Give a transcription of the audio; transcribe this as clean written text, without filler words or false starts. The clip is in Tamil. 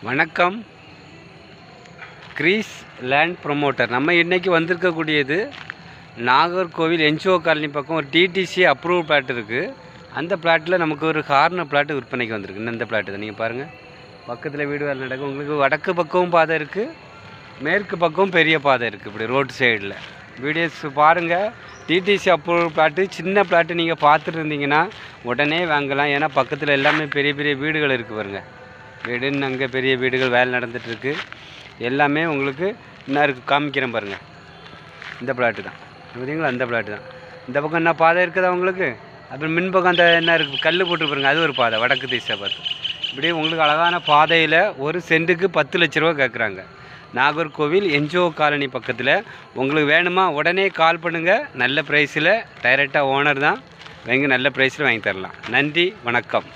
வணக்கம். Grease land promoter. நம்ம இன்றைக்கி வந்திருக்கக்கூடியது நாகர்கோவில் என்ஜிஓ காலனி பக்கம் ஒரு டிடிசி அப்ரூவ் பிளாட் இருக்குது. அந்த பிளாட்டில் நமக்கு ஒரு கார்னர் பிளாட்டு விற்பனைக்கு வந்திருக்கு. இந்த பிளாட்டு தான் நீங்கள் பாருங்கள். பக்கத்தில் வீடு வேலை நடக்கும். உங்களுக்கு வடக்கு பக்கமும் பாதை இருக்குது, மேற்கு பக்கமும் பெரிய பாதை இருக்குது. இப்படி ரோடு சைடில் வீடியோஸ் பாருங்கள். டிடிசி அப்ரூவ் பிளாட்டு, சின்ன பிளாட்டு நீங்கள் பார்த்துட்டு இருந்தீங்கன்னா உடனே வாங்கலாம். ஏன்னா பக்கத்தில் எல்லாமே பெரிய பெரிய வீடுகள் இருக்குது பாருங்கள். வீடுன்னு அங்கே பெரிய வீடுகள் வேலை நடந்துகிட்ருக்கு. எல்லாமே உங்களுக்கு என்ன இருக்குது காமிக்கிறேன் பாருங்கள். இந்த பிளாட்டு தான் பார்த்தீங்களா, அந்த பிளாட்டு தான். இந்த பக்கம் என்ன பாதை இருக்குதா உங்களுக்கு. அப்புறம் மின்பக்கம் அந்த என்ன இருக்குது கல் போட்டு பாருங்கள், அது ஒரு பாதை வடக்கு திசை பார்த்து. இப்படி உங்களுக்கு அழகான பாதையில் ஒரு சென்ட்டுக்கு 10 லட்ச ரூபா கேட்குறாங்க. நாகர்கோவில் என்ஜிஓ காலனி பக்கத்தில். உங்களுக்கு வேணுமா உடனே கால் பண்ணுங்கள். நல்ல ப்ரைஸில் டைரெக்டாக ஓனர் தான் வாங்கி நல்ல ப்ரைஸில் வாங்கி தரலாம். நன்றி, வணக்கம்.